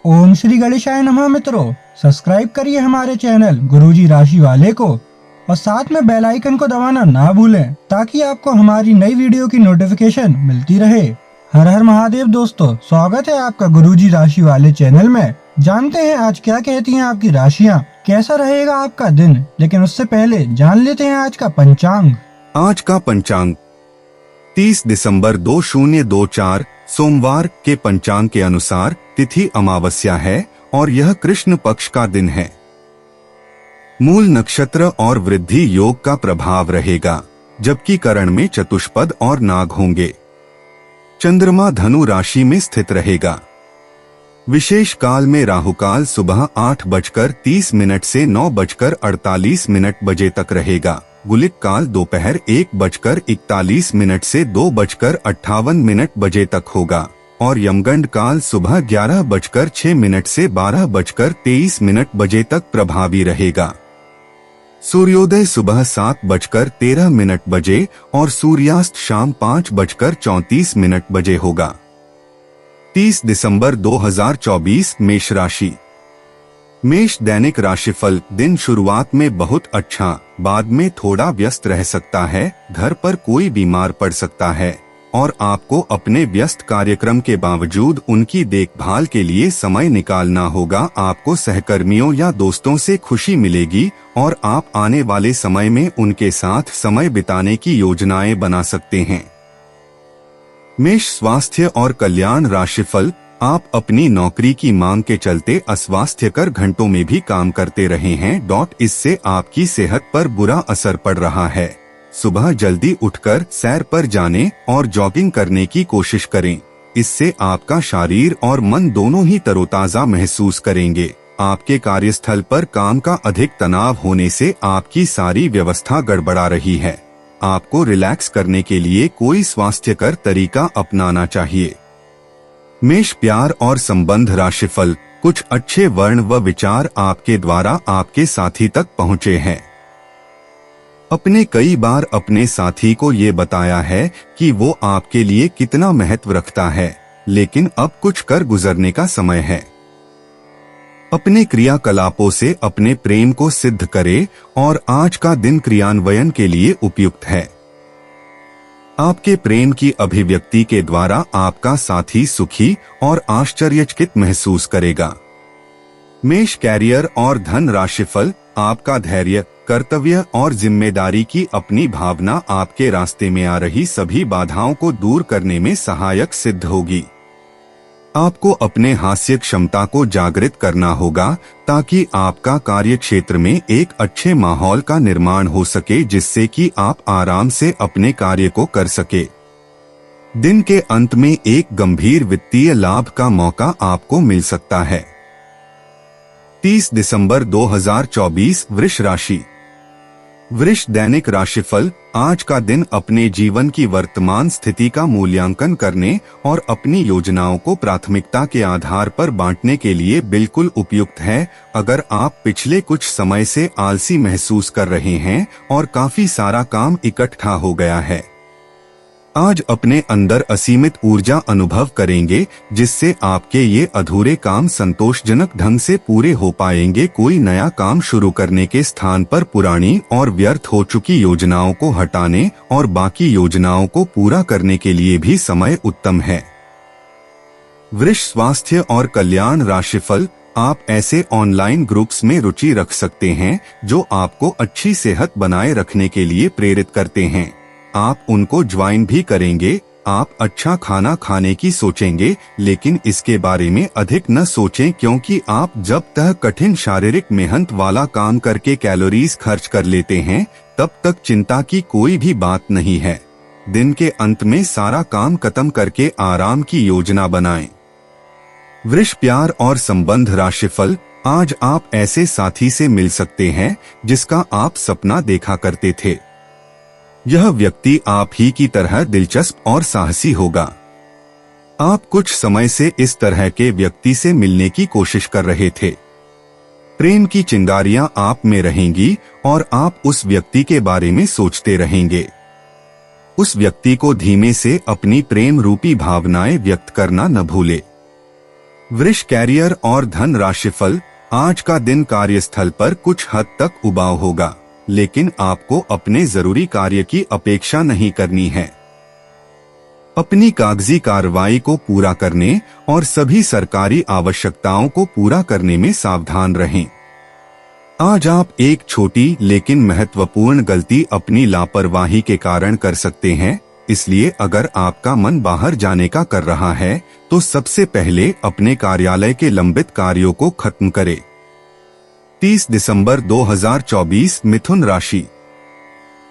ओम श्री गणेशाय नमः। मित्रों, सब्सक्राइब करिए हमारे चैनल गुरुजी राशि वाले को और साथ में बेल आइकन को दबाना ना भूलें ताकि आपको हमारी नई वीडियो की नोटिफिकेशन मिलती रहे। हर हर महादेव दोस्तों, स्वागत है आपका गुरुजी राशि वाले चैनल में। जानते हैं आज क्या कहती हैं आपकी राशियां, कैसा रहेगा आपका दिन। लेकिन उससे पहले जान लेते हैं आज का पंचांग। आज का पंचांग 30 दिसंबर 2024 सोमवार के पंचांग के अनुसार तिथि अमावस्या है और यह कृष्ण पक्ष का दिन है। मूल नक्षत्र और वृद्धि योग का प्रभाव रहेगा, जबकि करण में चतुष्पद और नाग होंगे। चंद्रमा धनु राशि में स्थित रहेगा। विशेष काल में राहुकाल सुबह 8:30 से 9:48 बजे तक रहेगा। गुलिक काल दोपहर 1:41 से 2:58 बजे तक होगा और यमगंड काल सुबह 11:06 से 12:23 बजे तक प्रभावी रहेगा। सूर्योदय सुबह 7:13 बजे और सूर्यास्त शाम 5:34 बजे होगा। 30 दिसंबर 2024 मेष राशि। मेष दैनिक राशिफल। दिन शुरुआत में बहुत अच्छा, बाद में थोड़ा व्यस्त रह सकता है। घर पर कोई बीमार पड़ सकता है और आपको अपने व्यस्त कार्यक्रम के बावजूद उनकी देखभाल के लिए समय निकालना होगा। आपको सहकर्मियों या दोस्तों से खुशी मिलेगी और आप आने वाले समय में उनके साथ समय बिताने की योजनाएं बना सकते हैं। मेष स्वास्थ्य और कल्याण राशिफल। आप अपनी नौकरी की मांग के चलते अस्वास्थ्यकर घंटों में भी काम करते रहे हैं। इससे आपकी सेहत पर बुरा असर पड़ रहा है। सुबह जल्दी उठकर सैर पर जाने और जॉगिंग करने की कोशिश करें। इससे आपका शरीर और मन दोनों ही तरोताजा महसूस करेंगे। आपके कार्यस्थल पर काम का अधिक तनाव होने से आपकी सारी व्यवस्था गड़बड़ा रही है। आपको रिलैक्स करने के लिए कोई स्वास्थ्यकर तरीका अपनाना चाहिए। मेष प्यार और संबंध राशिफल। कुछ अच्छे वर्ण व विचार आपके द्वारा आपके साथी तक पहुँचे हैं। अपने कई बार अपने साथी को ये बताया है कि वो आपके लिए कितना महत्व रखता है, लेकिन अब कुछ कर गुजरने का समय है। अपने क्रियाकलापों से अपने प्रेम को सिद्ध करें और आज का दिन क्रियान्वयन के लिए उपयुक्त है। आपके प्रेम की अभिव्यक्ति के द्वारा आपका साथी सुखी और आश्चर्यचकित महसूस करेगा। मेष कैरियर और धन राशिफल। आपका धैर्य, कर्तव्य और जिम्मेदारी की अपनी भावना आपके रास्ते में आ रही सभी बाधाओं को दूर करने में सहायक सिद्ध होगी। आपको अपने हास्य क्षमता को जागृत करना होगा ताकि आपका कार्य क्षेत्र में एक अच्छे माहौल का निर्माण हो सके, जिससे कि आप आराम से अपने कार्य को कर सके। दिन के अंत में एक गंभीर वित्तीय लाभ का मौका आपको मिल सकता है। 30 दिसंबर 2024 वृष राशि। वृष दैनिक राशिफल। आज का दिन अपने जीवन की वर्तमान स्थिति का मूल्यांकन करने और अपनी योजनाओं को प्राथमिकता के आधार पर बांटने के लिए बिल्कुल उपयुक्त है। अगर आप पिछले कुछ समय से आलसी महसूस कर रहे हैं और काफी सारा काम इकट्ठा हो गया है, आज अपने अंदर असीमित ऊर्जा अनुभव करेंगे, जिससे आपके ये अधूरे काम संतोषजनक ढंग से पूरे हो पाएंगे। कोई नया काम शुरू करने के स्थान पर पुरानी और व्यर्थ हो चुकी योजनाओं को हटाने और बाकी योजनाओं को पूरा करने के लिए भी समय उत्तम है। वृष स्वास्थ्य और कल्याण राशिफल। आप ऐसे ऑनलाइन ग्रुप्स में रुचि रख सकते हैं जो आपको अच्छी सेहत बनाए रखने के लिए प्रेरित करते हैं। आप उनको ज्वाइन भी करेंगे। आप अच्छा खाना खाने की सोचेंगे, लेकिन इसके बारे में अधिक न सोचें, क्योंकि आप जब तक कठिन शारीरिक मेहनत वाला काम करके कैलोरीज खर्च कर लेते हैं, तब तक चिंता की कोई भी बात नहीं है। दिन के अंत में सारा काम खत्म करके आराम की योजना बनाएं। वृष प्यार और संबंध राशिफल। आज आप ऐसे साथी से मिल सकते हैं जिसका आप सपना देखा करते थे। यह व्यक्ति आप ही की तरह दिलचस्प और साहसी होगा। आप कुछ समय से इस तरह के व्यक्ति से मिलने की कोशिश कर रहे थे। प्रेम की चिंगारियां आप में रहेंगी और आप उस व्यक्ति के बारे में सोचते रहेंगे। उस व्यक्ति को धीमे से अपनी प्रेम रूपी भावनाएं व्यक्त करना न भूले। वृष कैरियर और धन राशिफल। आज का दिन कार्यस्थल पर कुछ हद तक उबाऊ होगा, लेकिन आपको अपने जरूरी कार्य की अपेक्षा नहीं करनी है। अपनी कागजी कार्रवाई को पूरा करने और सभी सरकारी आवश्यकताओं को पूरा करने में सावधान रहें। आज आप एक छोटी लेकिन महत्वपूर्ण गलती अपनी लापरवाही के कारण कर सकते हैं, इसलिए अगर आपका मन बाहर जाने का कर रहा है तो सबसे पहले अपने कार्यालय के लंबित कार्यों को खत्म करें। 30 दिसंबर 2024 मिथुन राशि।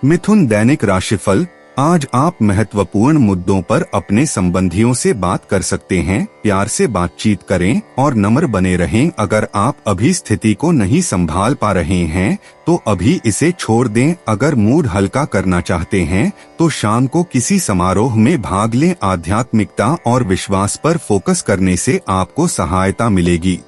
मिथुन दैनिक राशिफल। आज आप महत्वपूर्ण मुद्दों पर अपने संबंधियों से बात कर सकते हैं। प्यार से बातचीत करें और नम्र बने रहें। अगर आप अभी स्थिति को नहीं संभाल पा रहे हैं तो अभी इसे छोड़ दें। अगर मूड हल्का करना चाहते हैं तो शाम को किसी समारोह में भाग लें। आध्यात्मिकता और विश्वास पर फोकस करने से आपको सहायता मिलेगी।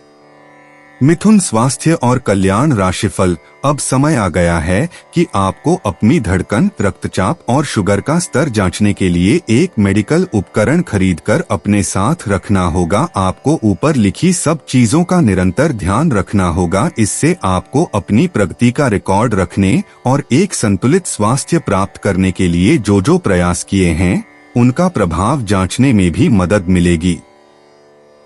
मिथुन स्वास्थ्य और कल्याण राशिफल। अब समय आ गया है कि आपको अपनी धड़कन, रक्तचाप और शुगर का स्तर जांचने के लिए एक मेडिकल उपकरण खरीदकर अपने साथ रखना होगा। आपको ऊपर लिखी सब चीजों का निरंतर ध्यान रखना होगा। इससे आपको अपनी प्रगति का रिकॉर्ड रखने और एक संतुलित स्वास्थ्य प्राप्त करने के लिए जो प्रयास किए हैं उनका प्रभाव जांचने में भी मदद मिलेगी।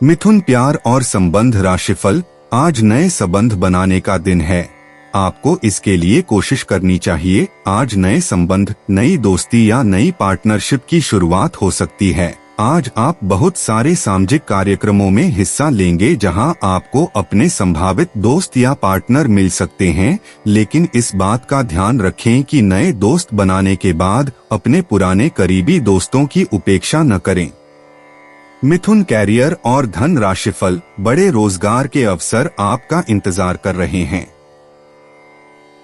मिथुन प्यार और संबंध राशिफल। आज नए संबंध बनाने का दिन है। आपको इसके लिए कोशिश करनी चाहिए। आज नए संबंध, नई दोस्ती या नई पार्टनरशिप की शुरुआत हो सकती है। आज आप बहुत सारे सामाजिक कार्यक्रमों में हिस्सा लेंगे जहां आपको अपने संभावित दोस्त या पार्टनर मिल सकते हैं, लेकिन इस बात का ध्यान रखें कि नए दोस्त बनाने के बाद अपने पुराने करीबी दोस्तों की उपेक्षा न करें। मिथुन कैरियर और धन राशिफल। बड़े रोजगार के अवसर आपका इंतजार कर रहे हैं।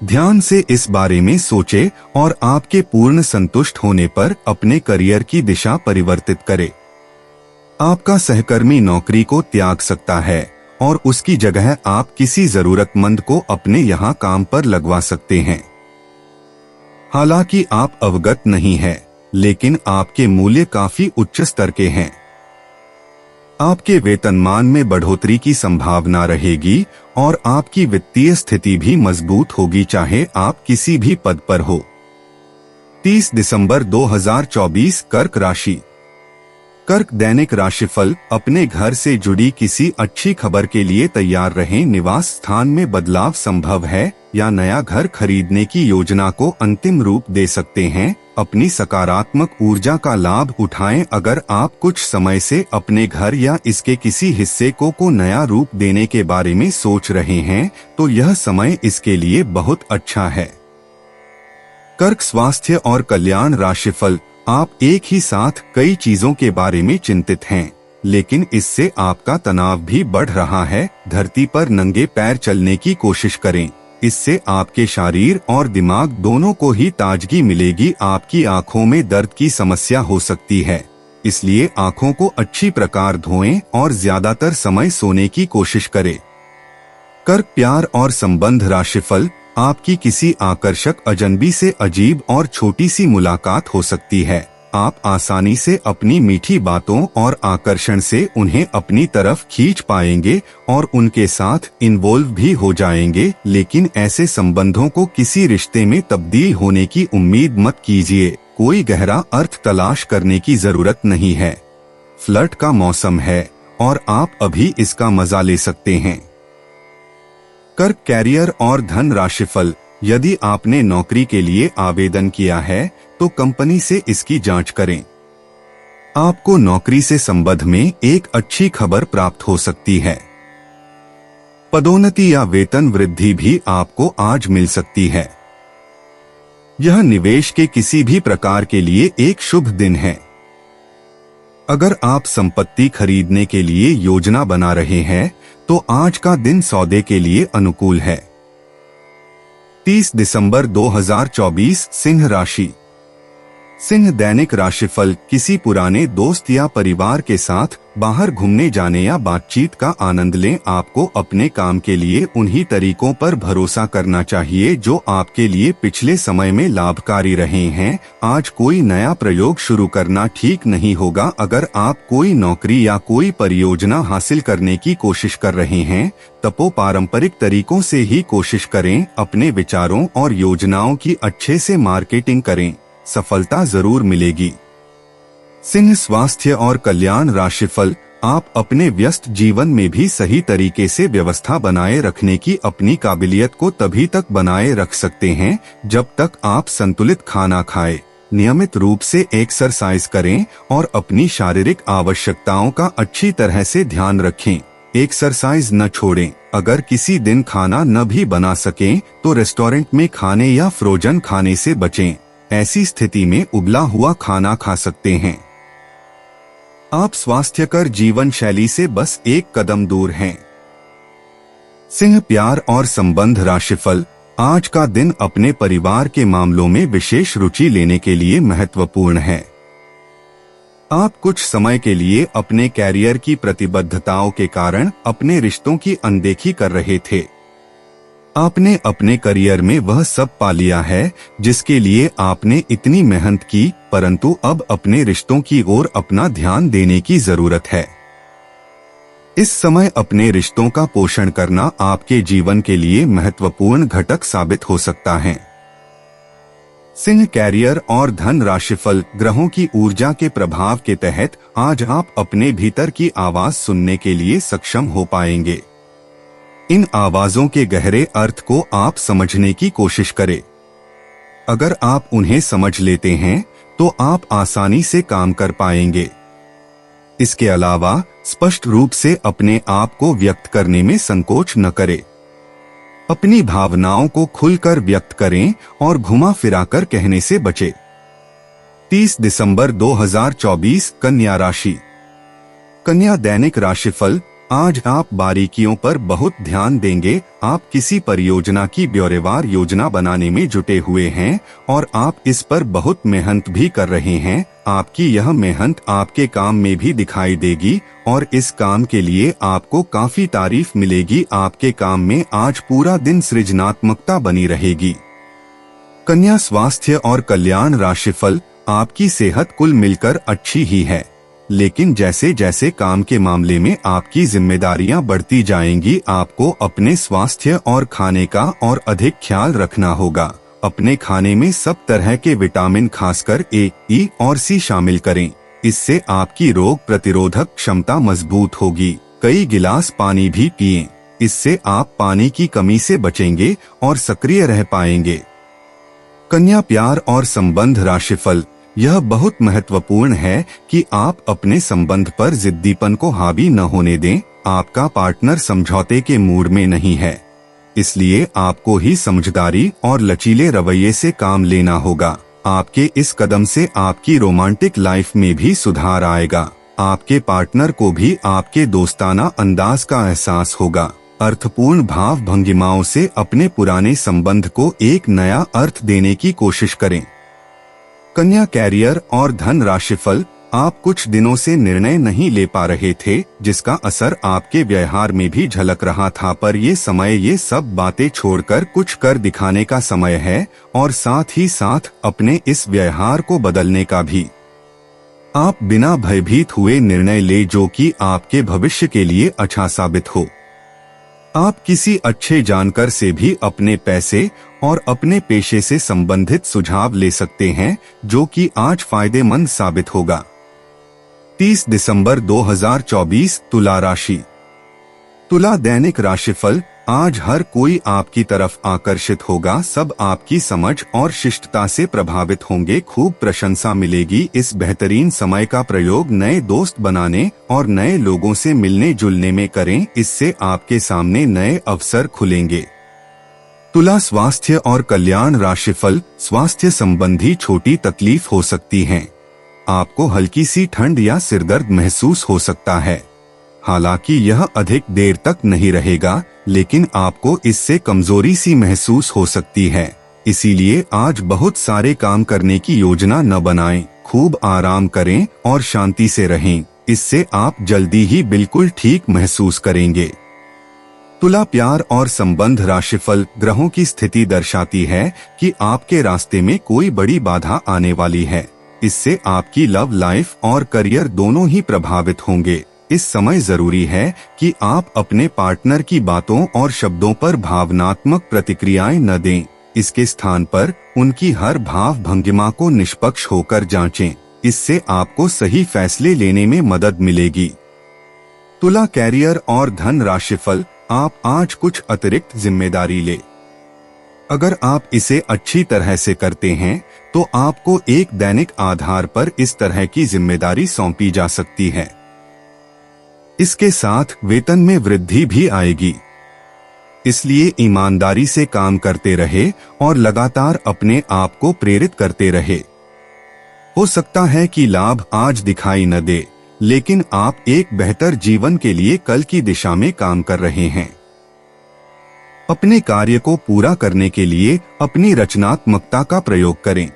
ध्यान से इस बारे में सोचें और आपके पूर्ण संतुष्ट होने पर अपने करियर की दिशा परिवर्तित करें। आपका सहकर्मी नौकरी को त्याग सकता है और उसकी जगह आप किसी जरूरतमंद को अपने यहाँ काम पर लगवा सकते हैं। हालांकि आप अवगत नहीं हैं, लेकिन आपके मूल्य काफी उच्च स्तर के हैं। आपके वेतनमान में बढ़ोतरी की संभावना रहेगी और आपकी वित्तीय स्थिति भी मजबूत होगी, चाहे आप किसी भी पद पर हो। 30 दिसंबर 2024 कर्क राशि। कर्क दैनिक राशिफल। अपने घर से जुड़ी किसी अच्छी खबर के लिए तैयार रहें। निवास स्थान में बदलाव संभव है या नया घर खरीदने की योजना को अंतिम रूप दे सकते हैं। अपनी सकारात्मक ऊर्जा का लाभ उठाएं। अगर आप कुछ समय से अपने घर या इसके किसी हिस्से को नया रूप देने के बारे में सोच रहे हैं तो यह समय इसके लिए बहुत अच्छा है। कर्क स्वास्थ्य और कल्याण राशिफल। आप एक ही साथ कई चीजों के बारे में चिंतित हैं, लेकिन इससे आपका तनाव भी बढ़ रहा है। धरती पर नंगे पैर चलने की कोशिश करें। इससे आपके शरीर और दिमाग दोनों को ही ताजगी मिलेगी। आपकी आंखों में दर्द की समस्या हो सकती है, इसलिए आंखों को अच्छी प्रकार धोएं और ज्यादातर समय सोने की कोशिश करें। कर्क प्यार और संबंध राशिफल। आपकी किसी आकर्षक अजनबी से अजीब और छोटी सी मुलाकात हो सकती है। आप आसानी से अपनी मीठी बातों और आकर्षण से उन्हें अपनी तरफ खींच पाएंगे और उनके साथ इन्वॉल्व भी हो जाएंगे, लेकिन ऐसे संबंधों को किसी रिश्ते में तब्दील होने की उम्मीद मत कीजिए। कोई गहरा अर्थ तलाश करने की जरूरत नहीं है। फ्लर्ट का मौसम है और आप अभी इसका मजा ले सकते हैं। कर्क कैरियर और धन राशिफल। यदि आपने नौकरी के लिए आवेदन किया है तो कंपनी से इसकी जांच करें। आपको नौकरी से संबंध में एक अच्छी खबर प्राप्त हो सकती है। पदोन्नति या वेतन वृद्धि भी आपको आज मिल सकती है। यह निवेश के किसी भी प्रकार के लिए एक शुभ दिन है। अगर आप संपत्ति खरीदने के लिए योजना बना रहे हैं तो आज का दिन सौदे के लिए अनुकूल है। 30 दिसंबर 2024 सिंह राशि। सिंह दैनिक राशिफल, किसी पुराने दोस्त या परिवार के साथ बाहर घूमने जाने या बातचीत का आनंद लें। आपको अपने काम के लिए उन्हीं तरीकों पर भरोसा करना चाहिए जो आपके लिए पिछले समय में लाभकारी रहे हैं। आज कोई नया प्रयोग शुरू करना ठीक नहीं होगा। अगर आप कोई नौकरी या कोई परियोजना हासिल करने की कोशिश कर रहे हैं तो पारंपरिक तरीकों से ही कोशिश करें। अपने विचारों और योजनाओं की अच्छे से मार्केटिंग करें, सफलता जरूर मिलेगी। सिंह स्वास्थ्य और कल्याण राशिफल, आप अपने व्यस्त जीवन में भी सही तरीके से व्यवस्था बनाए रखने की अपनी काबिलियत को तभी तक बनाए रख सकते हैं जब तक आप संतुलित खाना खाएं, नियमित रूप से एक्सरसाइज करें और अपनी शारीरिक आवश्यकताओं का अच्छी तरह से ध्यान रखें। एक्सरसाइज न छोड़ें। अगर किसी दिन खाना न भी बना सकें तो रेस्टोरेंट में खाने या फ्रोजन खाने से बचें। ऐसी स्थिति में उबला हुआ खाना खा सकते हैं। आप स्वास्थ्यकर जीवन शैली से बस एक कदम दूर हैं। सिंह प्यार और संबंध राशिफल, आज का दिन अपने परिवार के मामलों में विशेष रुचि लेने के लिए महत्वपूर्ण है। आप कुछ समय के लिए अपने कैरियर की प्रतिबद्धताओं के कारण अपने रिश्तों की अनदेखी कर रहे थे। आपने अपने करियर में वह सब पा लिया है जिसके लिए आपने इतनी मेहनत की, परंतु अब अपने रिश्तों की ओर अपना ध्यान देने की जरूरत है। इस समय अपने रिश्तों का पोषण करना आपके जीवन के लिए महत्वपूर्ण घटक साबित हो सकता है। सिंह कैरियर और धन राशिफल, ग्रहों की ऊर्जा के प्रभाव के तहत आज आप अपने भीतर की आवाज सुनने के लिए सक्षम हो पाएंगे। इन आवाजों के गहरे अर्थ को आप समझने की कोशिश करें। अगर आप उन्हें समझ लेते हैं तो आप आसानी से काम कर पाएंगे। इसके अलावा स्पष्ट रूप से अपने आप को व्यक्त करने में संकोच न करें। अपनी भावनाओं को खुलकर व्यक्त करें और घुमा फिराकर कहने से बचें। 30 दिसंबर 2024, कन्या राशि। कन्या दैनिक राशिफल, आज आप बारीकियों पर बहुत ध्यान देंगे। आप किसी परियोजना की ब्यौरेवार योजना बनाने में जुटे हुए हैं और आप इस पर बहुत मेहनत भी कर रहे हैं। आपकी यह मेहनत आपके काम में भी दिखाई देगी और इस काम के लिए आपको काफी तारीफ मिलेगी। आपके काम में आज पूरा दिन सृजनात्मकता बनी रहेगी। कन्या स्वास्थ्य और कल्याण राशिफल, आपकी सेहत कुल मिलकर अच्छी ही है, लेकिन जैसे जैसे काम के मामले में आपकी जिम्मेदारियां बढ़ती जाएंगी, आपको अपने स्वास्थ्य और खाने का और अधिक ख्याल रखना होगा। अपने खाने में सब तरह के विटामिन खासकर ए, ई और सी शामिल करें। इससे आपकी रोग प्रतिरोधक क्षमता मजबूत होगी। कई गिलास पानी भी पिएं। इससे आप पानी की कमी से बचेंगे और सक्रिय रह पाएंगे। कन्या प्यार और संबंध राशिफल, यह बहुत महत्वपूर्ण है कि आप अपने संबंध पर जिद्दीपन को हावी न होने दें। आपका पार्टनर समझौते के मूड में नहीं है, इसलिए आपको ही समझदारी और लचीले रवैये से काम लेना होगा। आपके इस कदम से आपकी रोमांटिक लाइफ में भी सुधार आएगा। आपके पार्टनर को भी आपके दोस्ताना अंदाज का एहसास होगा। अर्थपूर्ण भाव भंगिमाओं से अपने पुराने संबंध को एक नया अर्थ देने की कोशिश करें। कन्या कैरियर और धन राशिफल, आप कुछ दिनों से निर्णय नहीं ले पा रहे थे, जिसका असर आपके व्यवहार में भी झलक रहा था, पर ये समय ये सब बातें छोड़कर कुछ कर दिखाने का समय है और साथ ही साथ अपने इस व्यवहार को बदलने का भी। आप बिना भयभीत हुए निर्णय ले जो कि आपके भविष्य के लिए अच्छा साबित हो। आप किसी अच्छे जानकार से भी अपने पैसे और अपने पेशे से संबंधित सुझाव ले सकते हैं, जो कि आज फायदेमंद साबित होगा। 30 दिसंबर 2024, तुला राशि। तुला दैनिक राशिफल, आज हर कोई आपकी तरफ आकर्षित होगा। सब आपकी समझ और शिष्टता से प्रभावित होंगे। खूब प्रशंसा मिलेगी। इस बेहतरीन समय का प्रयोग नए दोस्त बनाने और नए लोगों से मिलने जुलने में करें। इससे आपके सामने नए अवसर खुलेंगे। तुला स्वास्थ्य और कल्याण राशिफल, स्वास्थ्य संबंधी छोटी तकलीफ हो सकती है। आपको हल्की सी ठंड या सिरदर्द महसूस हो सकता है। हालांकि यह अधिक देर तक नहीं रहेगा, लेकिन आपको इससे कमजोरी सी महसूस हो सकती है। इसीलिए आज बहुत सारे काम करने की योजना न बनाएं, खूब आराम करें और शांति से रहें। इससे आप जल्दी ही बिल्कुल ठीक महसूस करेंगे। तुला प्यार और संबंध राशिफल ग्रहों की स्थिति दर्शाती है कि आपके रास्ते में कोई बड़ी बाधा आने वाली है। इससे आपकी लव लाइफ और करियर दोनों ही प्रभावित होंगे। इस समय जरूरी है कि आप अपने पार्टनर की बातों और शब्दों पर भावनात्मक प्रतिक्रियाएं न दें। इसके स्थान पर उनकी हर भाव भंगिमा को निष्पक्ष होकर जांचें। इससे आपको सही फैसले लेने में मदद मिलेगी। तुला कैरियर और धन राशिफल, आप आज कुछ अतिरिक्त जिम्मेदारी ले। अगर आप इसे अच्छी तरह से करते हैं तो आपको एक दैनिक आधार पर इस तरह की जिम्मेदारी सौंपी जा सकती है। इसके साथ वेतन में वृद्धि भी आएगी। इसलिए ईमानदारी से काम करते रहे और लगातार अपने आप को प्रेरित करते रहे। हो सकता है कि लाभ आज दिखाई न दे, लेकिन आप एक बेहतर जीवन के लिए कल की दिशा में काम कर रहे हैं। अपने कार्य को पूरा करने के लिए अपनी रचनात्मकता का प्रयोग करें।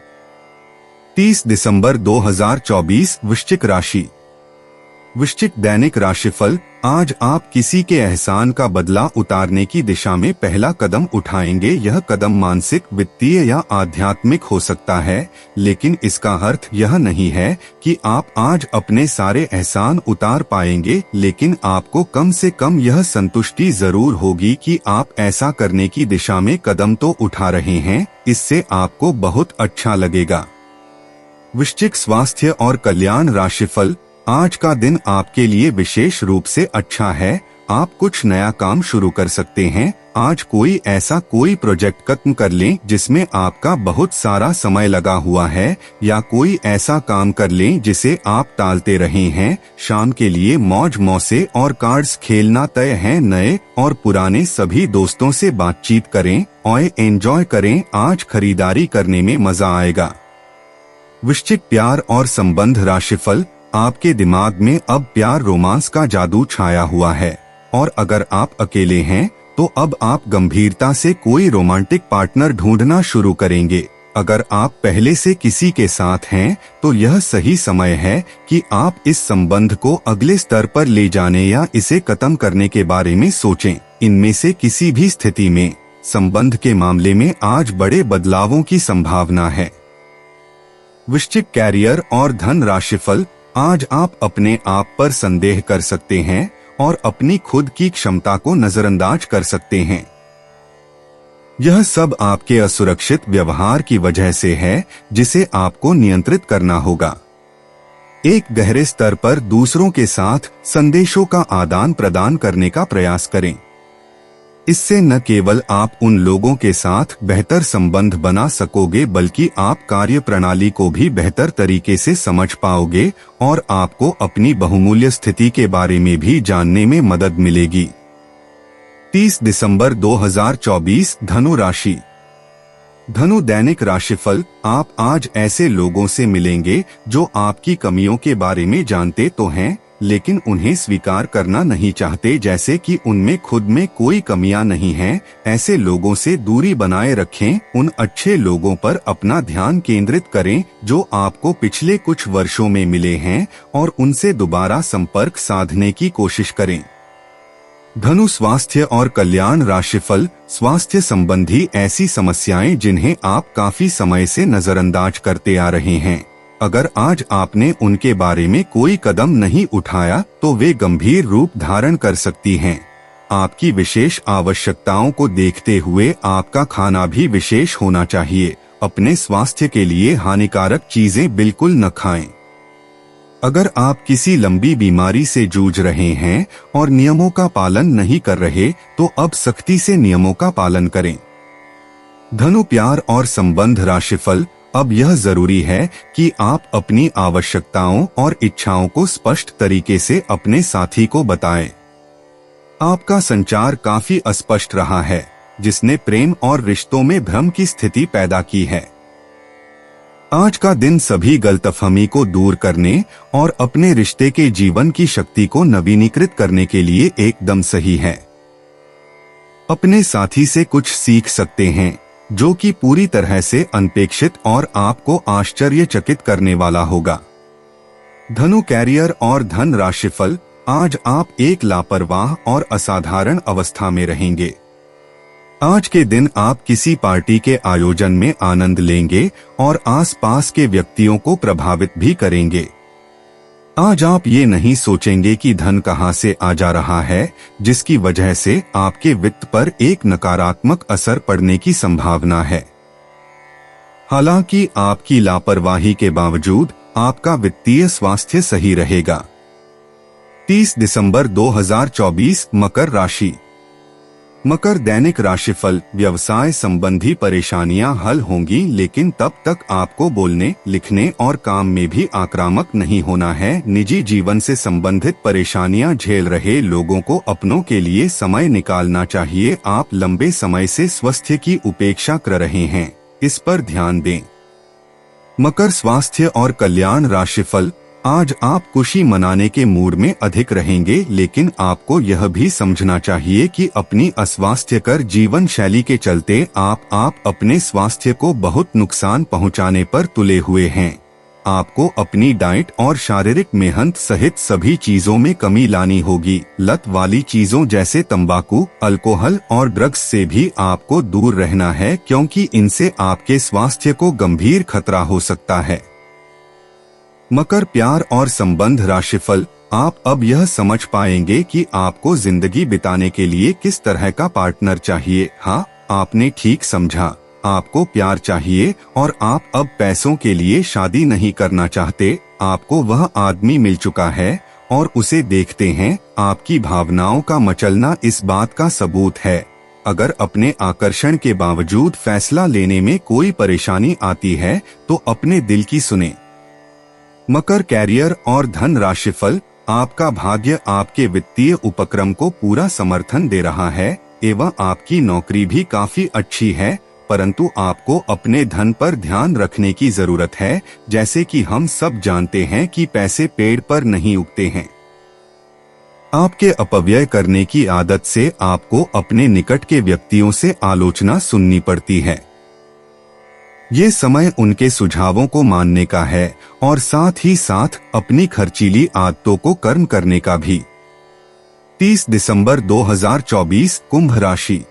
30 दिसंबर 2024 वृश्चिक राशि। वृश्चिक दैनिक राशिफल, आज आप किसी के एहसान का बदला उतारने की दिशा में पहला कदम उठाएंगे। यह कदम मानसिक, वित्तीय या आध्यात्मिक हो सकता है, लेकिन इसका अर्थ यह नहीं है कि आप आज अपने सारे एहसान उतार पाएंगे, लेकिन आपको कम से कम यह संतुष्टि जरूर होगी कि आप ऐसा करने की दिशा में कदम तो उठा रहे हैं। इससे आपको बहुत अच्छा लगेगा। वृश्चिक स्वास्थ्य और कल्याण राशिफल, आज का दिन आपके लिए विशेष रूप से अच्छा है। आप कुछ नया काम शुरू कर सकते हैं। आज कोई प्रोजेक्ट खत्म कर लें जिसमें आपका बहुत सारा समय लगा हुआ है, या कोई ऐसा काम कर लें जिसे आप टालते रहे हैं। शाम के लिए मौज मौसे और कार्ड्स खेलना तय है। नए और पुराने सभी दोस्तों से बातचीत करें और एंजॉय करें। आज खरीदारी करने में मजा आएगा। वृश्चिक प्यार और संबंध राशिफल, आपके दिमाग में अब प्यार रोमांस का जादू छाया हुआ है, और अगर आप अकेले हैं तो अब आप गंभीरता से कोई रोमांटिक पार्टनर ढूंढना शुरू करेंगे। अगर आप पहले से किसी के साथ हैं तो यह सही समय है कि आप इस संबंध को अगले स्तर पर ले जाने या इसे खत्म करने के बारे में सोचें। इनमें से किसी भी स्थिति में संबंध के मामले में आज बड़े बदलावों की संभावना है। वृश्चिक कैरियर और धन राशिफल, आज आप अपने आप पर संदेह कर सकते हैं और अपनी खुद की क्षमता को नजरअंदाज कर सकते हैं। यह सब आपके असुरक्षित व्यवहार की वजह से है, जिसे आपको नियंत्रित करना होगा। एक गहरे स्तर पर दूसरों के साथ संदेशों का आदान प्रदान करने का प्रयास करें। इससे न केवल आप उन लोगों के साथ बेहतर संबंध बना सकोगे, बल्कि आप कार्य प्रणाली को भी बेहतर तरीके से समझ पाओगे और आपको अपनी बहुमूल्य स्थिति के बारे में भी जानने में मदद मिलेगी। 30 दिसंबर 2024 धनु राशि। धनु दैनिक राशिफल, आप आज ऐसे लोगों से मिलेंगे जो आपकी कमियों के बारे में जानते तो हैं, लेकिन उन्हें स्वीकार करना नहीं चाहते, जैसे कि उनमें खुद में कोई कमियां नहीं हैं। ऐसे लोगों से दूरी बनाए रखें। उन अच्छे लोगों पर अपना ध्यान केंद्रित करें जो आपको पिछले कुछ वर्षों में मिले हैं, और उनसे दोबारा संपर्क साधने की कोशिश करें। धनु स्वास्थ्य और कल्याण राशिफल, स्वास्थ्य संबंधी ऐसी समस्याएं जिन्हें आप काफी समय से नजरअंदाज करते आ रहे हैं, अगर आज आपने उनके बारे में कोई कदम नहीं उठाया तो वे गंभीर रूप धारण कर सकती हैं। आपकी विशेष आवश्यकताओं को देखते हुए आपका खाना भी विशेष होना चाहिए। अपने स्वास्थ्य के लिए हानिकारक चीजें बिल्कुल न खाएं। अगर आप किसी लंबी बीमारी से जूझ रहे हैं और नियमों का पालन नहीं कर रहे तो अब सख्ती से नियमों का पालन करें। धनु प्यार और संबंध राशिफल, अब यह जरूरी है कि आप अपनी आवश्यकताओं और इच्छाओं को स्पष्ट तरीके से अपने साथी को बताएं। आपका संचार काफी अस्पष्ट रहा है, जिसने प्रेम और रिश्तों में भ्रम की स्थिति पैदा की है। आज का दिन सभी गलतफहमी को दूर करने और अपने रिश्ते के जीवन की शक्ति को नवीनीकृत करने के लिए एकदम सही है। अपने साथी से कुछ सीख सकते हैं, जो कि पूरी तरह से अनपेक्षित और आपको आश्चर्यचकित करने वाला होगा। धनु कैरियर और धन राशिफल, आज आप एक लापरवाह और असाधारण अवस्था में रहेंगे। आज के दिन आप किसी पार्टी के आयोजन में आनंद लेंगे और आसपास के व्यक्तियों को प्रभावित भी करेंगे। आज आप ये नहीं सोचेंगे कि धन कहां से आ जा रहा है, जिसकी वजह से आपके वित्त पर एक नकारात्मक असर पड़ने की संभावना है। हालांकि आपकी लापरवाही के बावजूद आपका वित्तीय स्वास्थ्य सही रहेगा। 30 दिसंबर 2024 मकर राशि। मकर दैनिक राशिफल, व्यवसाय संबंधी परेशानियां हल होंगी, लेकिन तब तक आपको बोलने, लिखने और काम में भी आक्रामक नहीं होना है। निजी जीवन से संबंधित परेशानियां झेल रहे लोगों को अपनों के लिए समय निकालना चाहिए। आप लंबे समय से स्वास्थ्य की उपेक्षा कर रहे हैं, इस पर ध्यान दें। मकर स्वास्थ्य और कल्याण राशिफल, आज आप खुशी मनाने के मूड में अधिक रहेंगे, लेकिन आपको यह भी समझना चाहिए कि अपनी अस्वास्थ्यकर जीवन शैली के चलते आप अपने स्वास्थ्य को बहुत नुकसान पहुंचाने पर तुले हुए हैं। आपको अपनी डाइट और शारीरिक मेहनत सहित सभी चीजों में कमी लानी होगी। लत वाली चीजों जैसे तंबाकू, अल्कोहल और ड्रग्स से भी आपको दूर रहना है, क्योंकि इनसे आपके स्वास्थ्य को गंभीर खतरा हो सकता है। मकर प्यार और संबंध राशिफल, आप अब यह समझ पाएंगे कि आपको जिंदगी बिताने के लिए किस तरह का पार्टनर चाहिए। हाँ, आपने ठीक समझा, आपको प्यार चाहिए और आप अब पैसों के लिए शादी नहीं करना चाहते। आपको वह आदमी मिल चुका है और उसे देखते हैं। आपकी भावनाओं का मचलना इस बात का सबूत है। अगर अपने आकर्षण के बावजूद फैसला लेने में कोई परेशानी आती है तो अपने दिल की सुने। मकर कैरियर और धन राशिफल, आपका भाग्य आपके वित्तीय उपक्रम को पूरा समर्थन दे रहा है एवं आपकी नौकरी भी काफी अच्छी है, परंतु आपको अपने धन पर ध्यान रखने की जरूरत है। जैसे कि हम सब जानते हैं कि पैसे पेड़ पर नहीं उगते हैं। आपके अपव्यय करने की आदत से आपको अपने निकट के व्यक्तियों से आलोचना सुननी पड़ती है। ये समय उनके सुझावों को मानने का है और साथ ही साथ अपनी खर्चीली आदतों को कर्म करने का भी। 30 दिसंबर 2024 कुंभ राशि।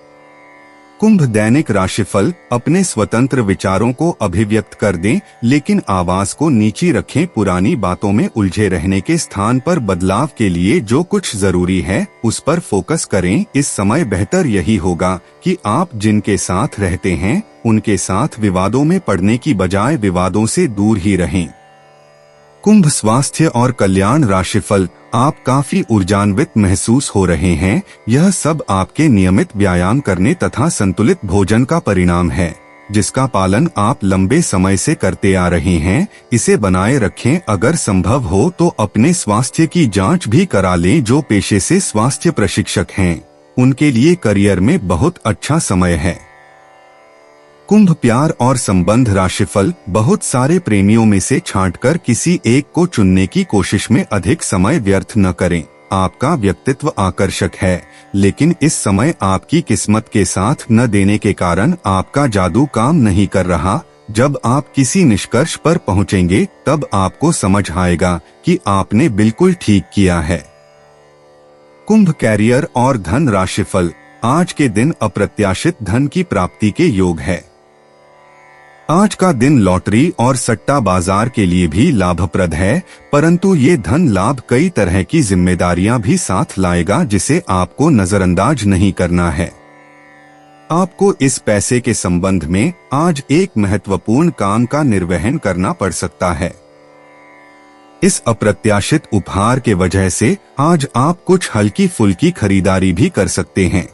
कुंभ दैनिक राशिफल, अपने स्वतंत्र विचारों को अभिव्यक्त कर दें, लेकिन आवाज को नीची रखें। पुरानी बातों में उलझे रहने के स्थान पर बदलाव के लिए जो कुछ जरूरी है उस पर फोकस करें। इस समय बेहतर यही होगा कि आप जिनके साथ रहते हैं उनके साथ विवादों में पड़ने की बजाय विवादों से दूर ही रहें। कुंभ स्वास्थ्य और कल्याण राशिफल, आप काफी ऊर्जान्वित महसूस हो रहे हैं। यह सब आपके नियमित व्यायाम करने तथा संतुलित भोजन का परिणाम है, जिसका पालन आप लंबे समय से करते आ रहे हैं। इसे बनाए रखें। अगर संभव हो तो अपने स्वास्थ्य की जांच भी करा लें। जो पेशे से स्वास्थ्य प्रशिक्षक हैं उनके लिए करियर में बहुत अच्छा समय है। कुंभ प्यार और संबंध राशिफल, बहुत सारे प्रेमियों में से छांटकर किसी एक को चुनने की कोशिश में अधिक समय व्यर्थ न करें। आपका व्यक्तित्व आकर्षक है, लेकिन इस समय आपकी किस्मत के साथ न देने के कारण आपका जादू काम नहीं कर रहा। जब आप किसी निष्कर्ष पर पहुंचेंगे तब आपको समझ आएगा कि आपने बिल्कुल ठीक किया है। कुंभ कैरियर और धन राशिफल, आज के दिन अप्रत्याशित धन की प्राप्ति के योग है। आज का दिन लॉटरी और सट्टा बाजार के लिए भी लाभप्रद है, परंतु ये धन लाभ कई तरह की जिम्मेदारियां भी साथ लाएगा, जिसे आपको नजरअंदाज नहीं करना है। आपको इस पैसे के संबंध में आज एक महत्वपूर्ण काम का निर्वहन करना पड़ सकता है। इस अप्रत्याशित उपहार के वजह से आज आप कुछ हल्की फुल्की खरीदारी भी कर सकते हैं।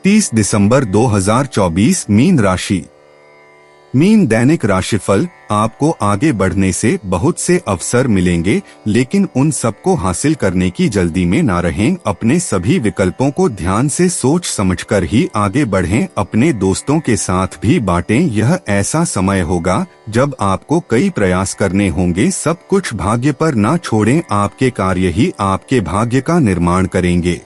30 दिसंबर 2024 मीन राशि। मीन दैनिक राशिफल, आपको आगे बढ़ने से बहुत से अवसर मिलेंगे, लेकिन उन सबको हासिल करने की जल्दी में ना रहें। अपने सभी विकल्पों को ध्यान से सोच समझकर ही आगे बढ़ें। अपने दोस्तों के साथ भी बांटें। यह ऐसा समय होगा जब आपको कई प्रयास करने होंगे। सब कुछ भाग्य पर ना छोड़ें। आपके कार्य ही आपके भाग्य का निर्माण करेंगे।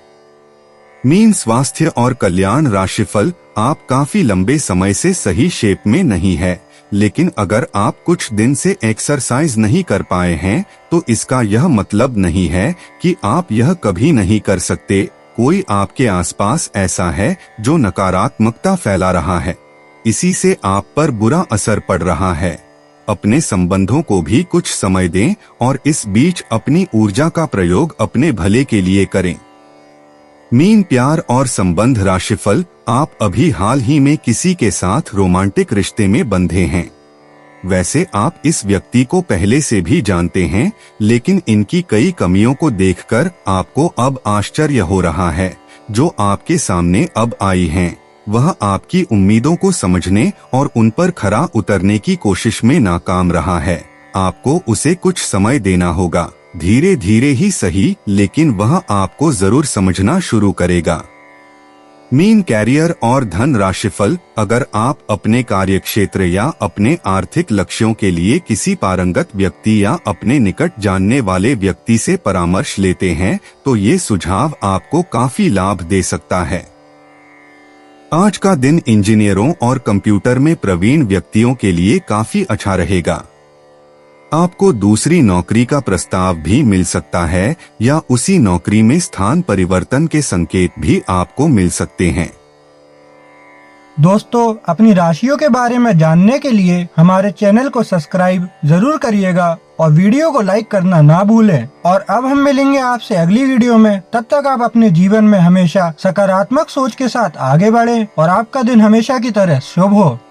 मीन स्वास्थ्य और कल्याण राशिफल। आप काफी लंबे समय से सही शेप में नहीं है, लेकिन अगर आप कुछ दिन से एक्सरसाइज नहीं कर पाए हैं तो इसका यह मतलब नहीं है कि आप यह कभी नहीं कर सकते। कोई आपके आसपास ऐसा है जो नकारात्मकता फैला रहा है, इसी से आप पर बुरा असर पड़ रहा है। अपने संबंधों को भी कुछ समय दें और इस बीच अपनी ऊर्जा का प्रयोग अपने भले के लिए करें। मीन प्यार और संबंध राशिफल। आप अभी हाल ही में किसी के साथ रोमांटिक रिश्ते में बंधे हैं। वैसे आप इस व्यक्ति को पहले से भी जानते हैं, लेकिन इनकी कई कमियों को देखकर आपको अब आश्चर्य हो रहा है। जो आपके सामने अब आई हैं, वह आपकी उम्मीदों को समझने और उन पर खरा उतरने की कोशिश में नाकाम रहा है। आपको उसे कुछ समय देना होगा, धीरे धीरे ही सही, लेकिन वह आपको जरूर समझना शुरू करेगा। मीन कैरियर और धन राशिफल। अगर आप अपने कार्यक्षेत्र या अपने आर्थिक लक्ष्यों के लिए किसी पारंगत व्यक्ति या अपने निकट जानने वाले व्यक्ति से परामर्श लेते हैं तो ये सुझाव आपको काफी लाभ दे सकता है। आज का दिन इंजीनियरों और कंप्यूटर में प्रवीण व्यक्तियों के लिए काफी अच्छा रहेगा। आपको दूसरी नौकरी का प्रस्ताव भी मिल सकता है या उसी नौकरी में स्थान परिवर्तन के संकेत भी आपको मिल सकते हैं। दोस्तों, अपनी राशियों के बारे में जानने के लिए हमारे चैनल को सब्सक्राइब जरूर करिएगा और वीडियो को लाइक करना ना भूलें। और अब हम मिलेंगे आपसे अगली वीडियो में। तब तक आप अपने जीवन में हमेशा सकारात्मक सोच के साथ आगे बढ़ें और आपका दिन हमेशा की तरह शुभ हो।